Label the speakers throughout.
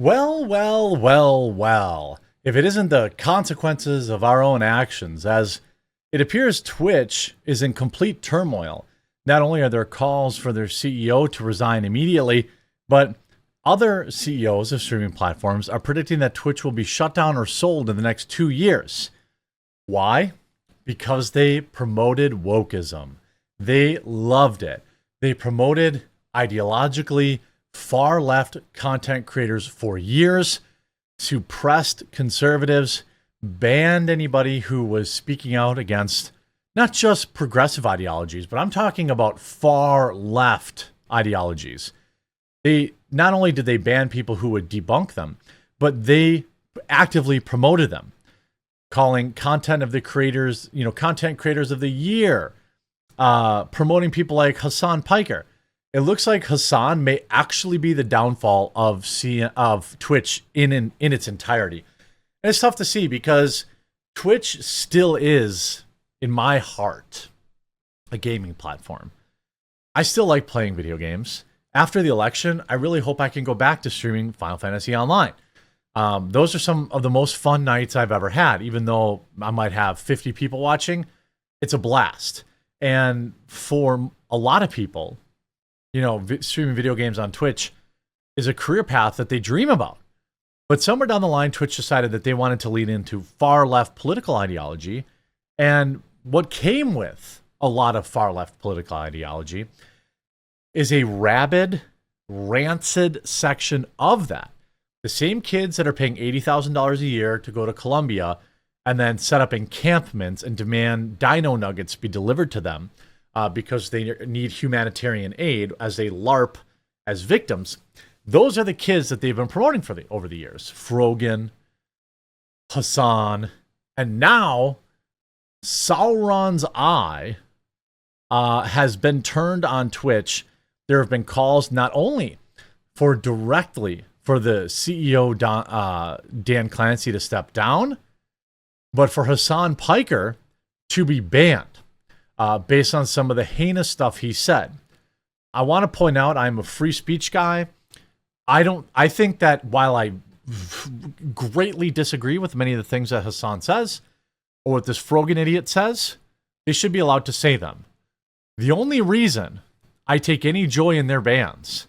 Speaker 1: Well, well, well, well. If it isn't the consequences of our own actions, as it appears Twitch is in complete turmoil. Not only are there calls for their CEO to resign immediately, but other CEOs of streaming platforms are predicting that Twitch will be shut down or sold in the next 2 years. Why? Because they promoted wokeism. They loved it. They promoted ideologically far left content creators for years, suppressed conservatives, banned anybody who was speaking out against not just progressive ideologies, but I'm talking about far left ideologies. They not only did they ban people who would debunk them, but they actively promoted them, calling content of the creators, content creators of the year, promoting people like Hasan Piker. It looks like Hasan may actually be the downfall of Twitch in its entirety. And it's tough to see because Twitch still is, in my heart, a gaming platform. I still like playing video games. After the election, I really hope I can go back to streaming Final Fantasy Online. Those are some of the most fun nights I've ever had. Even though I might have 50 people watching, it's a blast. And for a lot of people, streaming video games on Twitch is a career path that they dream about. But somewhere down the line, Twitch decided that they wanted to lean into far left political ideology. And what came with a lot of far left political ideology is a rabid, rancid section of that. The same kids that are paying $80,000 a year to go to Colombia and then set up encampments and demand dino nuggets be delivered to them because they need humanitarian aid as they LARP as victims. Those are the kids that they've been promoting over the years. Frogan, Hasan, and now Sauron's eye has been turned on Twitch. There have been calls not only for the CEO, Dan Clancy, to step down, but for Hasan Piker to be banned based on some of the heinous stuff he said. I want to point out I'm a free speech guy. I think that while I greatly disagree with many of the things that Hasan says, or what this Frogan idiot says, they should be allowed to say them. The only reason I take any joy in their bans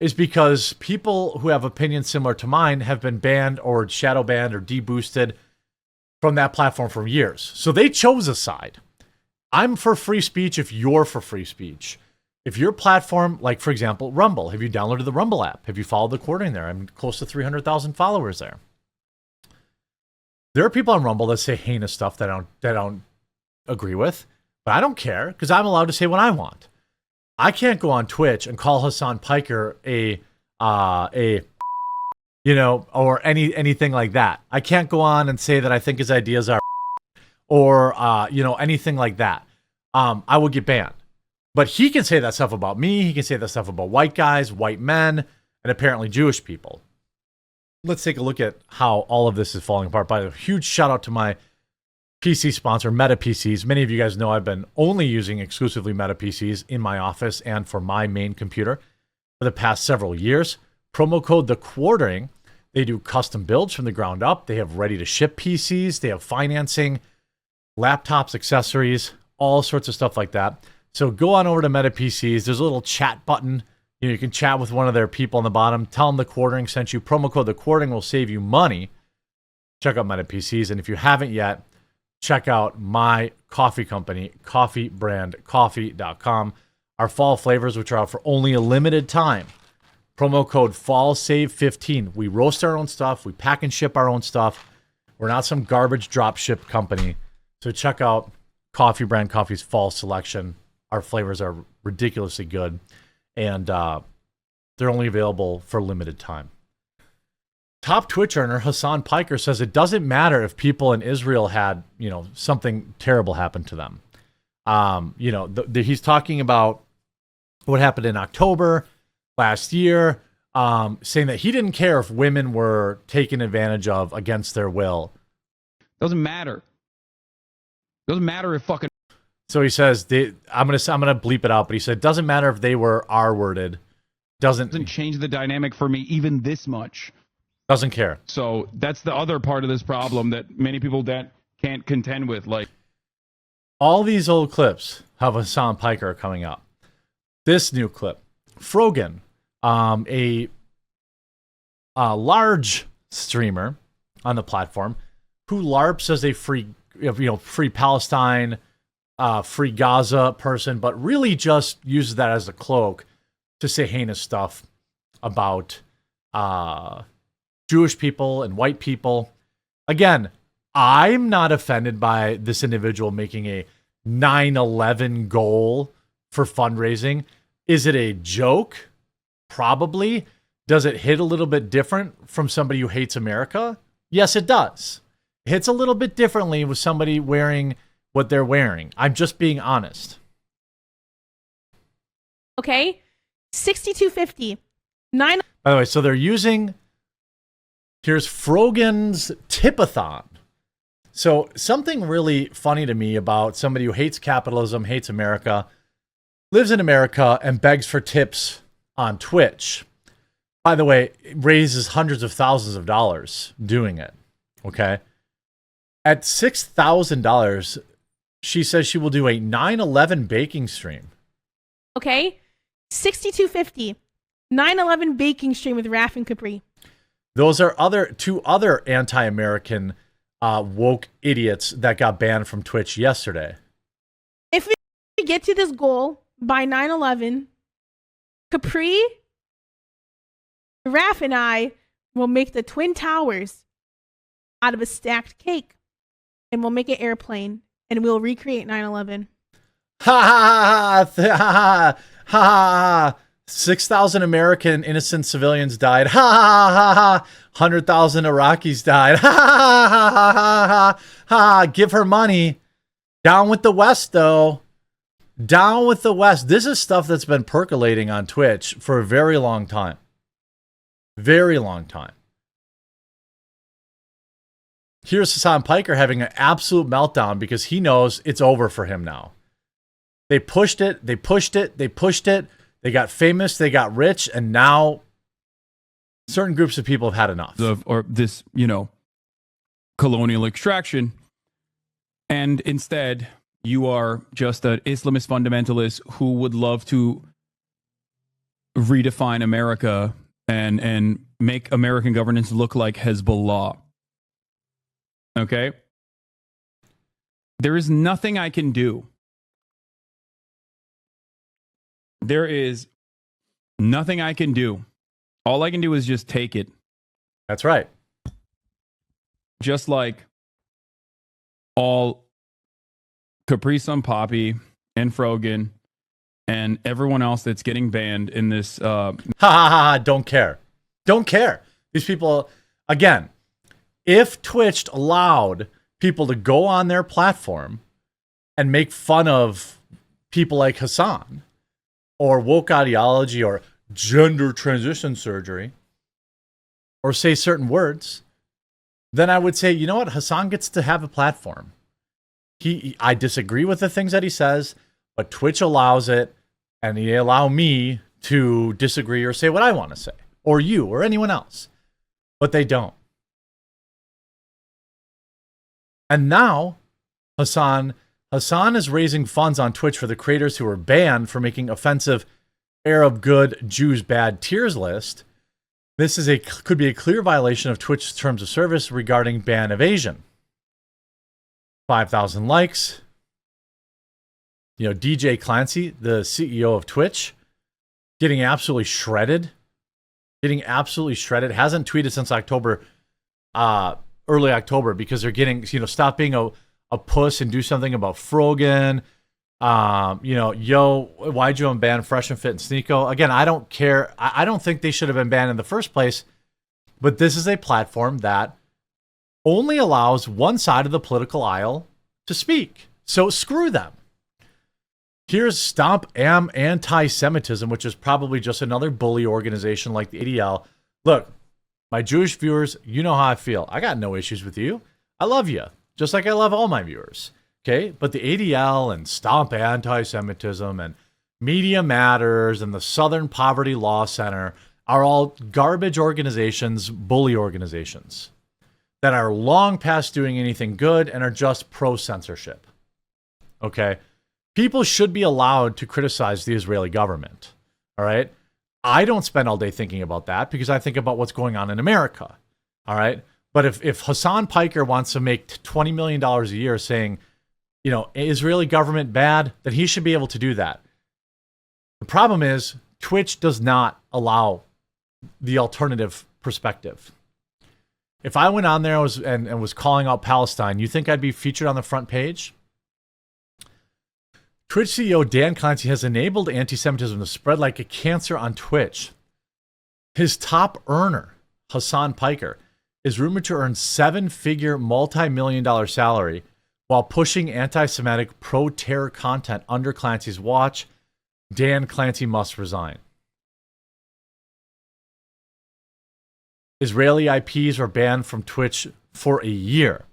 Speaker 1: is because people who have opinions similar to mine have been banned or shadow banned or deboosted from that platform for years. So they chose a side. I'm for free speech if you're for free speech. If your platform, like for example, Rumble, have you downloaded the Rumble app? Have you followed the quartering there? I'm close to 300,000 followers there. There are people on Rumble that say heinous stuff that I don't agree with, but I don't care because I'm allowed to say what I want. I can't go on Twitch and call Hasan Piker or anything like that. I can't go on and say that I think his ideas are or anything like that. I will get banned. But he can say that stuff about me. He can say that stuff about white guys, white men, and apparently Jewish people. Let's take a look at how all of this is falling apart. By a huge shout out to my PC sponsor, Meta PCs. Many of you guys know I've been only using exclusively Meta PCs in my office and for my main computer for the past several years. Promo code The Quartering. They do custom builds from the ground up. They have ready to ship PCs. They have financing, laptops, accessories, all sorts of stuff like that. So go on over to Meta PCs. There's a little chat button. You can chat with one of their people on the bottom. Tell them The Quartering sent you. Promo code The Quartering will save you money. Check out Meta PCs. And if you haven't yet, check out my coffee company, coffeebrandcoffee.com. Our fall flavors, which are out for only a limited time. Promo code FALLSAVE15. We roast our own stuff. We pack and ship our own stuff. We're not some garbage drop ship company. So check out Coffee Brand Coffee's fall selection. Our flavors are ridiculously good. And they're only available for a limited time. Top Twitch earner Hasan Piker says it doesn't matter if people in Israel had, something terrible happen to them. He's talking about what happened in October last year, saying that he didn't care if women were taken advantage of against their will.
Speaker 2: Doesn't matter. Doesn't matter if fucking.
Speaker 1: So he says I'm gonna bleep it out, but he said it doesn't matter if they were R-worded. Doesn't
Speaker 2: change the dynamic for me even this much.
Speaker 1: Doesn't care.
Speaker 2: So that's the other part of this problem that many people that can't contend with. Like,
Speaker 1: all these old clips of Hasan Piker coming up. This new clip, Frogan, a large streamer on the platform who LARPs as a free Palestine, free Gaza person, but really just uses that as a cloak to say heinous stuff about Jewish people and white people. Again, I'm not offended by this individual making a 9/11 goal for fundraising. Is it a joke? Probably. Does it hit a little bit different from somebody who hates America? Yes, it does. It hits a little bit differently with somebody wearing what they're wearing. I'm just being honest.
Speaker 3: Okay, 6250. 9.
Speaker 1: By the way, so they're using, here's Frogan's Tipathon. So something really funny to me about somebody who hates capitalism, hates America, lives in America, and begs for tips on Twitch. By the way, raises hundreds of thousands of dollars doing it. Okay. At $6,000, she says she will do a 9/11 baking stream.
Speaker 3: Okay, 6250. 9/11 baking stream with Raph and Capri.
Speaker 1: Those are two other anti-American woke idiots that got banned from Twitch yesterday.
Speaker 3: If we get to this goal by 9/11, Capri, Raph, and I will make the Twin Towers out of a stacked cake, and we'll make an airplane, and we'll recreate 9/11.
Speaker 1: Ha ha ha ha ha ha. 6,000 American innocent civilians died. Ha ha ha ha. 100,000 Iraqis died. Ha ha ha ha ha ha. Give her money. Down with the West, though. Down with the West. This is stuff that's been percolating on Twitch for a very long time. Very long time. Here's Hasan Piker having an absolute meltdown because he knows it's over for him now. They pushed it. They pushed it. They pushed it. They got famous, they got rich, and now certain groups of people have had enough.
Speaker 2: or this, colonial extraction. And instead, you are just an Islamist fundamentalist who would love to redefine America and make American governance look like Hezbollah. Okay? There is nothing I can do. There is nothing I can do. All I can do is just take it.
Speaker 1: That's right.
Speaker 2: Just like all Capri Sun Poppy and Frogan and everyone else that's getting banned in this.
Speaker 1: Ha ha ha. Don't care. Don't care. These people, again, if Twitch allowed people to go on their platform and make fun of people like Hasan, or woke ideology, or gender transition surgery, or say certain words, then I would say, you know what? Hasan gets to have a platform. I disagree with the things that he says, but Twitch allows it, and they allow me to disagree or say what I want to say, or you, or anyone else. But they don't. And now, Hasan is raising funds on Twitch for the creators who were banned for making offensive Arab good, Jews bad tiers list. This could be a clear violation of Twitch's terms of service regarding ban evasion. 5,000 likes. DJ Clancy, the CEO of Twitch, getting absolutely shredded. Hasn't tweeted since October, early October, because they're getting, stop being a puss and do something about Frogan. Why'd you unban Fresh and Fit and Sneeko? Again, I don't care. I don't think they should have been banned in the first place, but this is a platform that only allows one side of the political aisle to speak. So screw them. Here's Stomp Am Anti-Semitism, which is probably just another bully organization like the ADL. Look, my Jewish viewers, you know how I feel. I got no issues with you. I love you. Just like I love all my viewers, okay? But the ADL and Stomp Anti-Semitism and Media Matters and the Southern Poverty Law Center are all garbage organizations, bully organizations that are long past doing anything good and are just pro-censorship. Okay? People should be allowed to criticize the Israeli government. All right? I don't spend all day thinking about that because I think about what's going on in America. All right? But if Hasan Piker wants to make $20 million a year saying, Israeli government bad, then he should be able to do that. The problem is Twitch does not allow the alternative perspective. If I went on there and was calling out Palestine, you think I'd be featured on the front page? Twitch CEO Dan Clancy has enabled anti-Semitism to spread like a cancer on Twitch. His top earner, Hasan Piker, is rumored to earn seven-figure, multi-million-dollar salary while pushing anti-Semitic pro-terror content under Clancy's watch. Dan Clancy must resign. Israeli IPs are banned from Twitch for a year.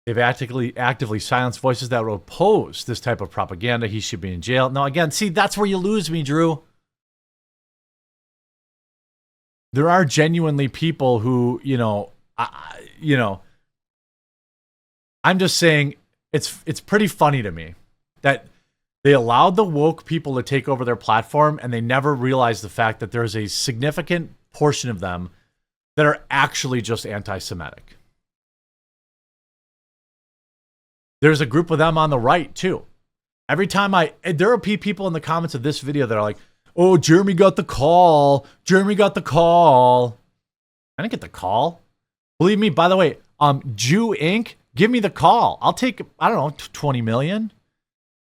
Speaker 1: They've actively silenced voices that would oppose this type of propaganda. He should be in jail. Now, again, see, that's where you lose me, Drew. There are genuinely people who, I'm just saying it's pretty funny to me that they allowed the woke people to take over their platform and they never realized the fact that there's a significant portion of them that are actually just anti-Semitic. There's a group of them on the right, too. Every time there are people in the comments of this video that are like, oh, Jeremy got the call. Jeremy got the call. I didn't get the call. Believe me, by the way, Jew Inc., give me the call. I'll take, 20 million.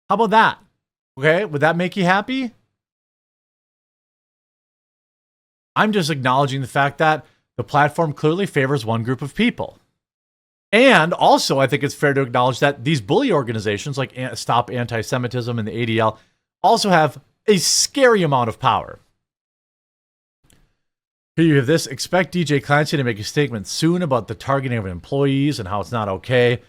Speaker 1: How about that? Okay, would that make you happy? I'm just acknowledging the fact that the platform clearly favors one group of people. And also, I think it's fair to acknowledge that these bully organizations like Stop Anti-Semitism and the ADL also have a scary amount of power. Here you have this. Expect DJ Clancy to make a statement soon about the targeting of employees and how it's not okay.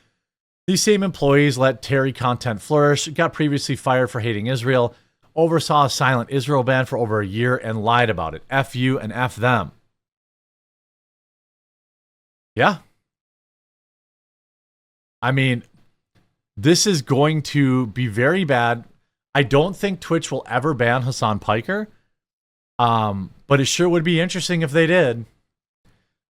Speaker 1: These same employees let Terry content flourish, got previously fired for hating Israel, oversaw a silent Israel ban for over a year, and lied about it. F you and F them. Yeah. I mean, this is going to be very bad. I don't think Twitch will ever ban Hasan Piker, but it sure would be interesting if they did.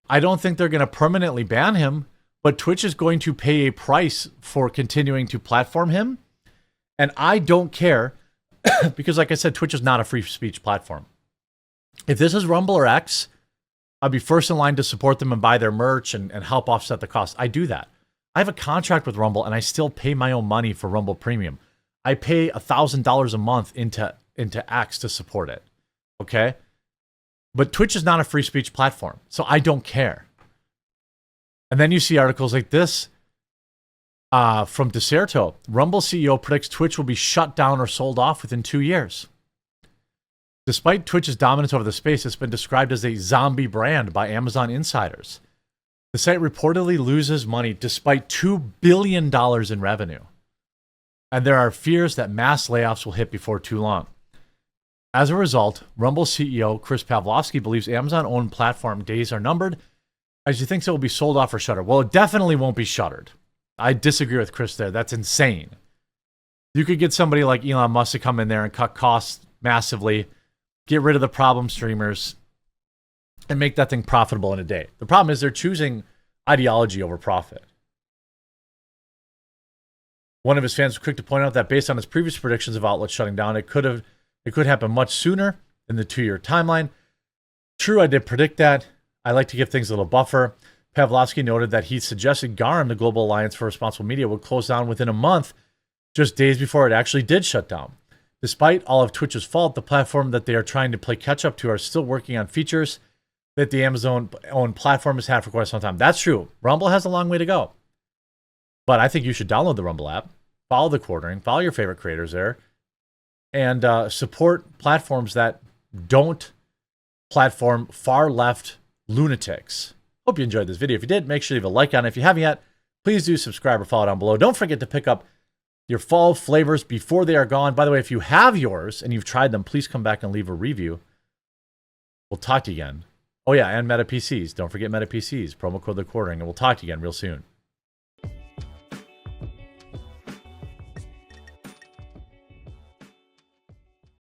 Speaker 1: I don't think they're going to permanently ban him, but Twitch is going to pay a price for continuing to platform him. And I don't care because, like I said, Twitch is not a free speech platform. If this is Rumble or X, I'd be first in line to support them and buy their merch and help offset the cost. I do that. I have a contract with Rumble and I still pay my own money for Rumble Premium. I pay $1,000 a month into X to support it. Okay? But Twitch is not a free speech platform, so I don't care. And then you see articles like this from Deserto. Rumble CEO predicts Twitch will be shut down or sold off within 2 years. Despite Twitch's dominance over the space, it's been described as a zombie brand by Amazon insiders. The site reportedly loses money despite $2 billion in revenue. And there are fears that mass layoffs will hit before too long. As a result, Rumble CEO Chris Pavlovski believes Amazon-owned platform days are numbered, as he thinks it will be sold off or shuttered. Well, it definitely won't be shuttered. I disagree with Chris there. That's insane. You could get somebody like Elon Musk to come in there and cut costs massively, get rid of the problem streamers, and make that thing profitable in a day. The problem is they're choosing ideology over profit. One of his fans was quick to point out that based on his previous predictions of outlets shutting down, it could happen much sooner in the 2-year timeline. True, I did predict that. I like to give things a little buffer. Pavlovsky noted that he suggested GARM, the Global Alliance for Responsible Media, would close down within a month, just days before it actually did shut down. Despite all of Twitch's fault, the platform that they are trying to play catch up to are still working on features that the Amazon-owned platform has had for quite some time. That's true. Rumble has a long way to go. But I think you should download the Rumble app, follow the quartering, follow your favorite creators there, and support platforms that don't platform far-left lunatics. Hope you enjoyed this video. If you did, make sure you leave a like on it. If you haven't yet, please do subscribe or follow down below. Don't forget to pick up your fall flavors before they are gone. By the way, if you have yours and you've tried them, please come back and leave a review. We'll talk to you again. Oh, yeah, and Meta PCs. Don't forget Meta PCs. Promo code The Quartering, and we'll talk to you again real soon.